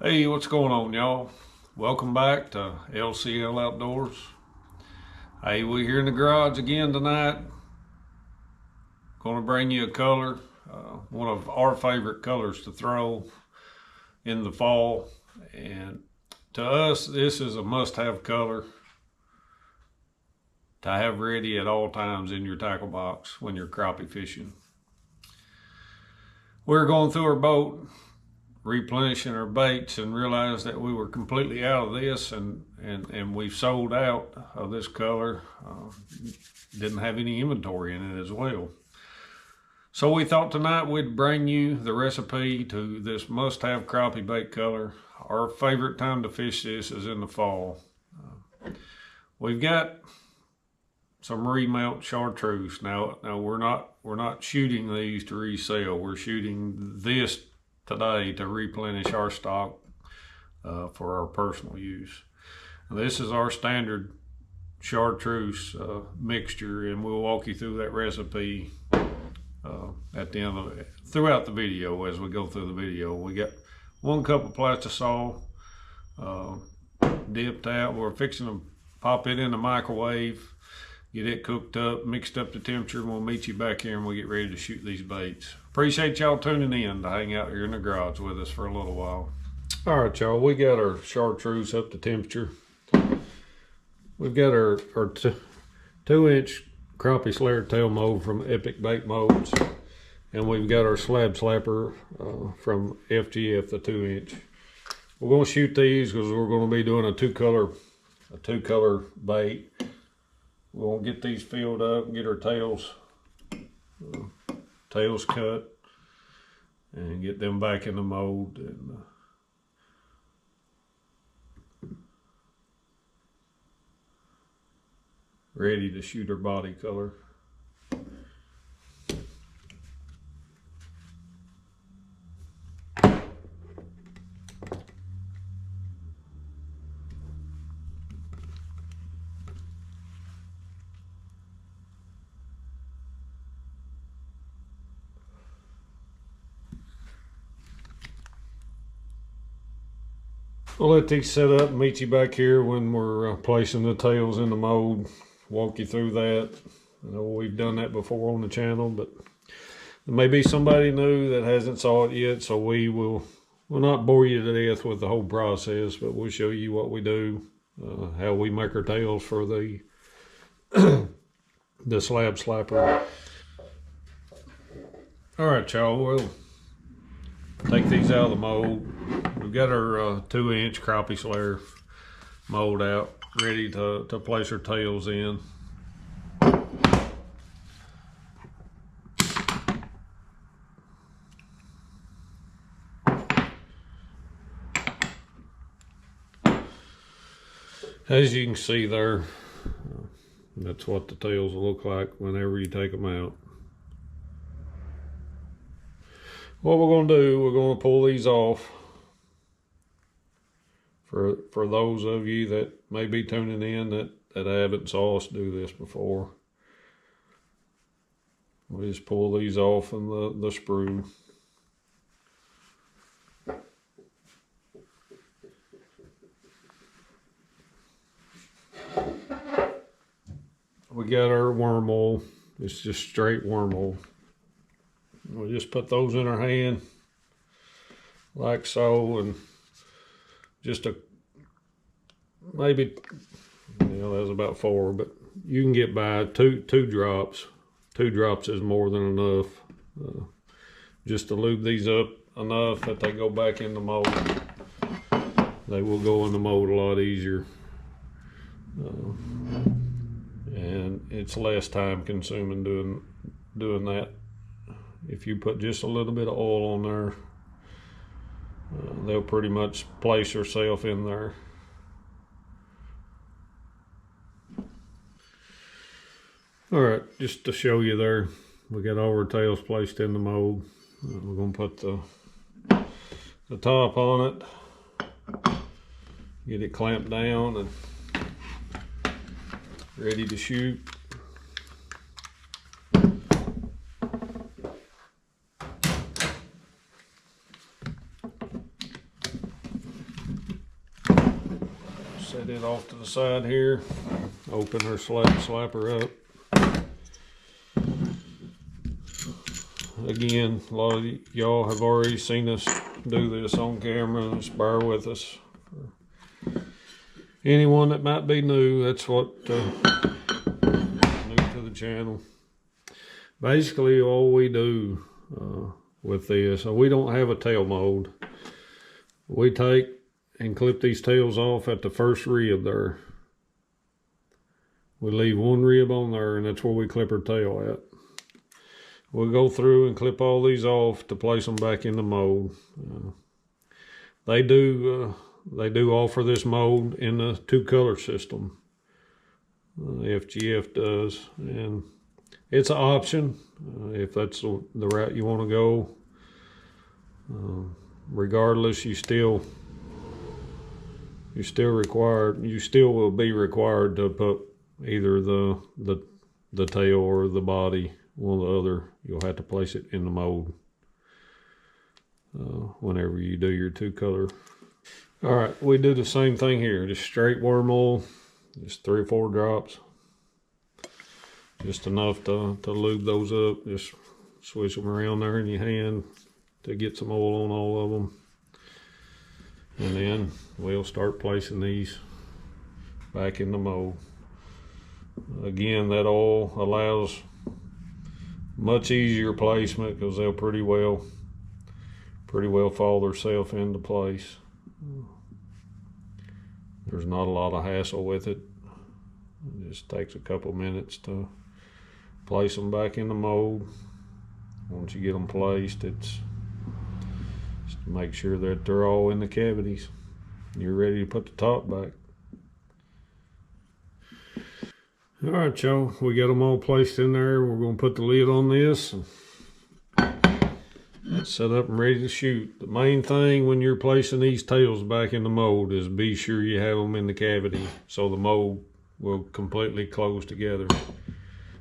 Hey, what's going on, y'all? Welcome back to LCL Outdoors. Hey, we're here in the garage again tonight. Going to bring you a color, one of our favorite colors to throw in the fall. And to us, this is a must-have color to have ready at all times in your tackle box when you're crappie fishing. We're going through our boat, replenishing our baits, and realized that we were completely out of this, and we've sold out of this color. Didn't have any inventory in it as well. So we thought tonight we'd bring you the recipe to this must-have crappie bait color. Our favorite time to fish this is in the fall. We've got some remelt chartreuse. Now we're not shooting these to resell. We're shooting this today to replenish our stock for our personal use. This is our standard chartreuse mixture, and we'll walk you through that recipe at the end of it, throughout the video. As we go through the video, we got 1 cup of plastisol dipped out. We're fixing to pop it in the microwave, get it cooked up, mixed up the temperature, and we'll meet you back here and we'll get ready to shoot these baits. Appreciate y'all tuning in to hang out here in the garage with us for a little while. All right, y'all, we got our chartreuse up to temperature. We've got our 2-inch crappie slayer tail mold from Epic Bait Molds, and we've got our slab slapper from FGF, the 2-inch. We're going to shoot these because we're going to be doing a two color bait. We'll get these filled up and get our tails cut and get them back in the mold, and ready to shoot our body color. We'll let these set up and meet you back here when we're placing the tails in the mold. Walk you through that. I know we've done that before on the channel, but there may be somebody new that hasn't saw it yet, so we'll not bore you to death with the whole process, but we'll show you what we do, how we make our tails for the the slab slapper. All right, y'all, we'll take these out of the mold. We've got our 2-inch crappie slayer mold out, ready to place our tails in. As you can see there, that's what the tails will look like whenever you take them out. What we're going to do, we're going to pull these off. For those of you that may be tuning in that haven't saw us do this before, we just pull these off in the sprue. We got our worm oil. It's just straight worm oil. We'll just put those in our hand like so, and just maybe, that was about 4, but you can get by two drops. 2 drops is more than enough, just to lube these up enough that they go back in the mold. They will go in the mold a lot easier, and it's less time consuming doing that. If you put just a little bit of oil on there, they'll pretty much place herself in there. All right, just to show you there, we got all our tails placed in the mold. We're gonna put the top on it, get it clamped down and ready to shoot. Set it off to the side here. Open her slap her up. Again, a lot of y'all have already seen us do this on camera. Just bear with us. Anyone that might be new, that's what new to the channel. Basically, all we do with this, we don't have a tail mold. We take and clip these tails off at the first rib there. We leave one rib on there, and that's where we clip our tail at. We'll go through and clip all these off to place them back in the mold. They do offer this mold in a 2-color system. FGF does, and it's an option if that's the route you want to go. Regardless, you still will be required to put either the tail or the body, one or the other. You'll have to place it in the mold whenever you do your 2-color. All right, we do the same thing here. Just straight worm oil, just 3 or 4 drops, just enough to lube those up. Just swish them around there in your hand to get some oil on all of them. And then we'll start placing these back in the mold. Again, that oil allows much easier placement because they'll pretty well fall themselves into place. There's not a lot of hassle with it. It just takes a couple minutes to place them back in the mold. Once you get them placed, it's just to make sure that they're all in the cavities. You're ready to put the top back. All right, y'all, we got them all placed in there. We're going to put the lid on this and set up and ready to shoot. The main thing when you're placing these tails back in the mold is be sure you have them in the cavity so the mold will completely close together.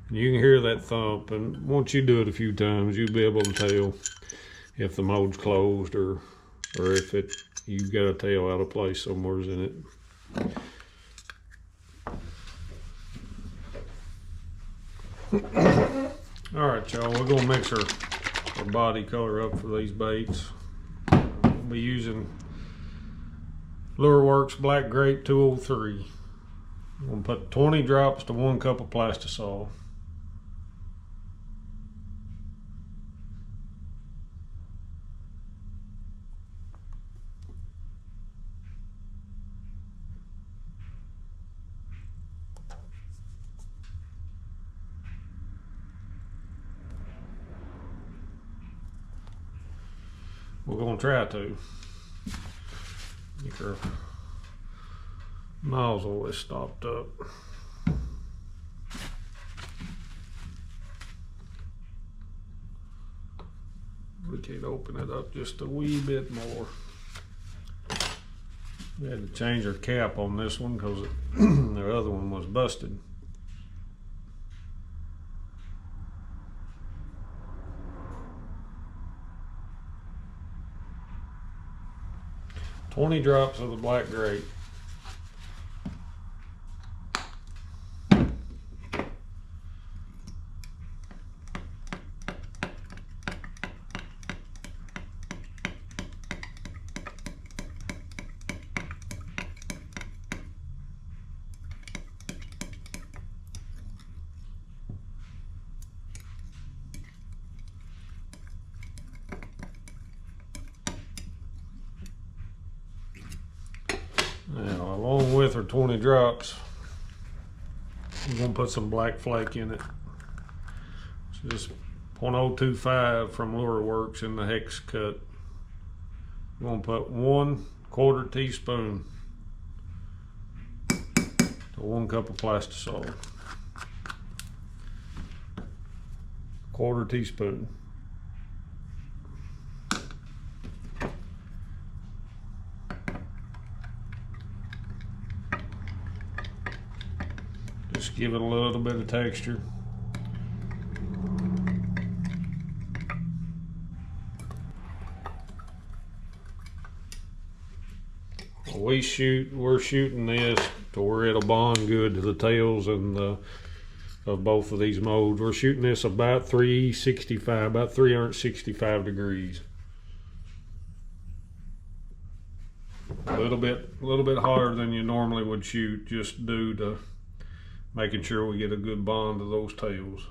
And you can hear that thump, and once you do it a few times, you'll be able to tell if the mold's closed or if you've got a tail out of place somewhere in it. All right, y'all, we're gonna mix our body color up for these baits. We'll be using Lureworks Black Grape 203. I'm gonna put 20 drops to 1 cup of plastisol. We're going to try to. Get your nozzle is stopped up. We can open it up just a wee bit more. We had to change our cap on this one because the other one was busted. $20 drops of the black grape. Now, along with our 20 drops, I'm going to put some black flake in it. It's just 0.025 from Lureworks in the hex cut. I'm going to put 1/4 teaspoon to 1 cup of plastisol. 1/4 teaspoon. Just give it a little bit of texture. we're shooting this to where it'll bond good to the tails and of both of these modes. We're shooting this about 365 degrees. A little bit hotter than you normally would shoot, just due to making sure we get a good bond to those tails.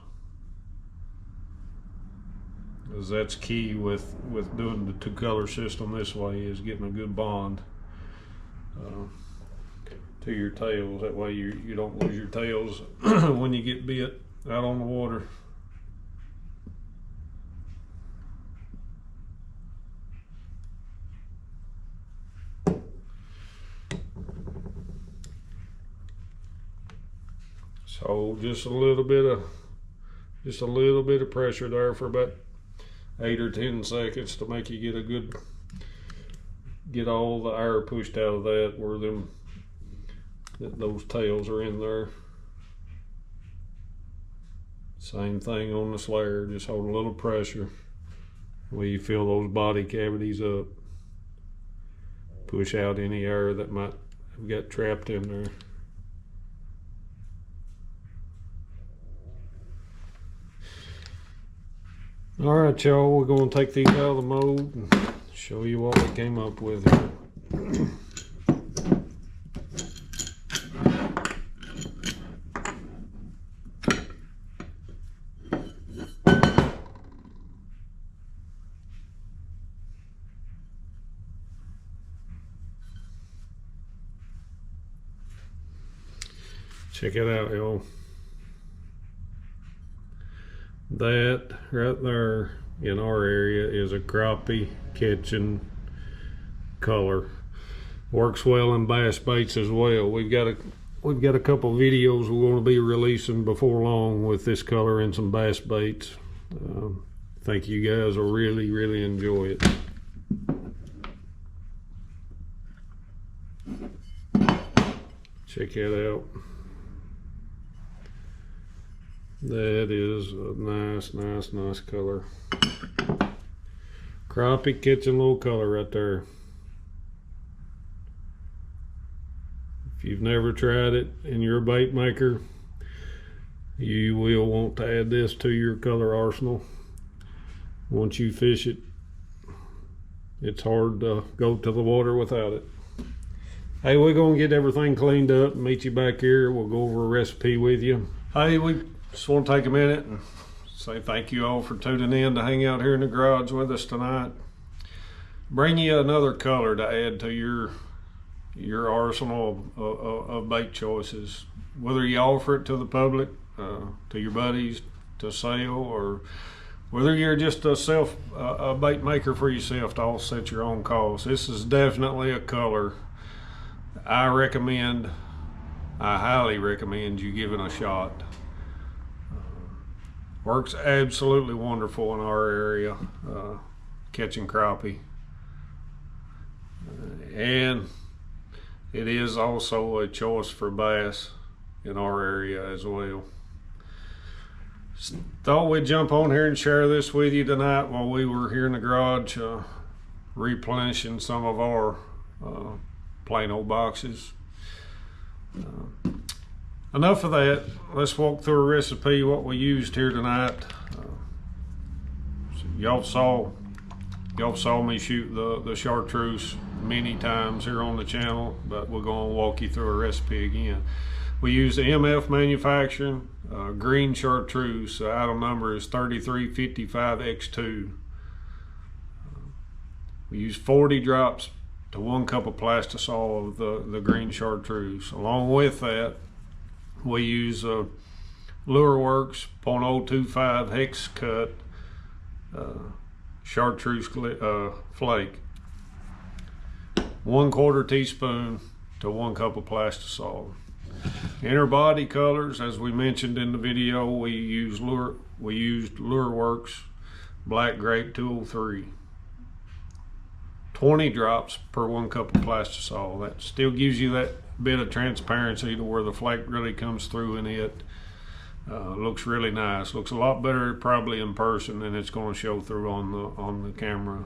Because that's key with doing the two color system this way, is getting a good bond to your tails. That way you don't lose your tails when you get bit out on the water. So just a little bit of pressure there for about 8 or 10 seconds to make you get all the air pushed out of that where those tails are in there. Same thing on the slayer, just hold a little pressure where you fill those body cavities up. Push out any air that might have got trapped in there. All right, y'all, we're going to take these out of the mold and show you what we came up with here. Check it out, y'all. That right there in our area is a crappie catching color. Works well in bass baits as well. We've got a couple videos we're going to be releasing before long with this color and some bass baits. I think you guys will really enjoy it. Check it out. That is a nice color. Crappie catching little color right there. If you've never tried it and you're a bait maker, you will want to add this to your color arsenal. Once you fish it, it's hard to go to the water without it. Hey, we're gonna get everything cleaned up and meet you back here. We'll go over a recipe with you. Hey, we just want to take a minute and say thank you all for tuning in to hang out here in the garage with us tonight. Bring you another color to add to your arsenal of bait choices. Whether you offer it to the public, to your buddies, to sale, or whether you're just a bait maker for yourself to offset your own costs. This is definitely a color I highly recommend you giving a shot. Works absolutely wonderful in our area, catching crappie. And it is also a choice for bass in our area as well. Thought we'd jump on here and share this with you tonight while we were here in the garage replenishing some of our plain old boxes. Enough of that. Let's walk through a recipe, what we used here tonight. So y'all saw me shoot the chartreuse many times here on the channel, but we're going to walk you through a recipe again. We use the MF Manufacturing green chartreuse. The item number is 3355X2. We use 40 drops to 1 cup of plastisol of the green chartreuse. Along with that, we use LureWorks .025 hex cut chartreuse flake. 1/4 teaspoon to 1 cup of plastisol. Inner body colors, as we mentioned in the video, we used LureWorks Black Grape 203. 20 drops per 1 cup of plastisol. That still gives you that bit of transparency to where the flake really comes through in it. Looks really nice. Looks a lot better probably in person than it's going to show through on the camera.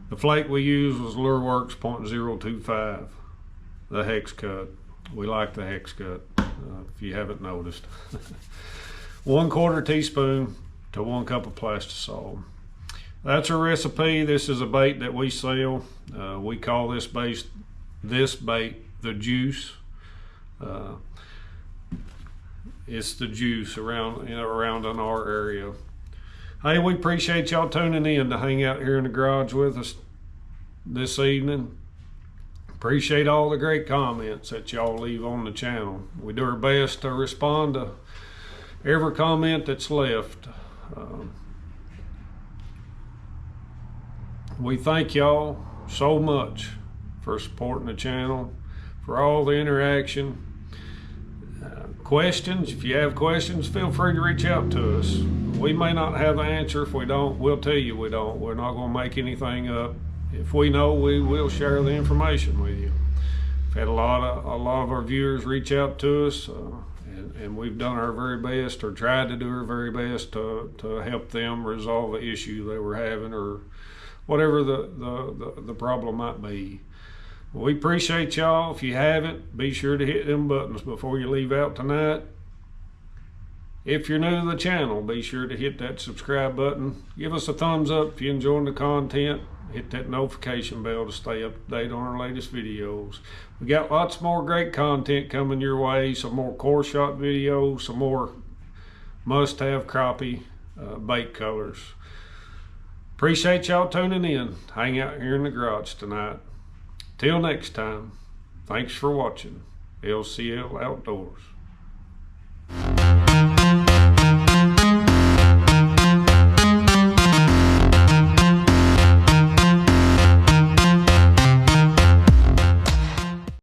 The flake we used was LureWorks .025. the hex cut. We like the hex cut, if you haven't noticed. 1/4 teaspoon to 1 cup of plastisol. That's a recipe. This is a bait that we sell. We call this bait the juice. It's the juice around in our area. Hey, we appreciate y'all tuning in to hang out here in the garage with us this evening. Appreciate all the great comments that y'all leave on the channel. We do our best to respond to every comment that's left. We thank y'all so much for supporting the channel, for all the interaction. Questions, if you have questions, feel free to reach out to us. We may not have the answer. If we don't, we'll tell you we don't. We're not going to make anything up. If we know, we will share the information with you. We've had a lot of our viewers reach out to us, and we've done our very best, or tried to do our very best to help them resolve the issue they were having, or whatever the problem might be. We appreciate y'all. If you haven't, be sure to hit them buttons before you leave out tonight. If you're new to the channel, be sure to hit that subscribe button. Give us a thumbs up if you're enjoying the content. Hit that notification bell to stay up to date on our latest videos. We got lots more great content coming your way. Some more core shot videos, some more must-have crappie bait colors. Appreciate y'all tuning in. Hang out here in the garage tonight. Till next time, thanks for watching LCL Outdoors.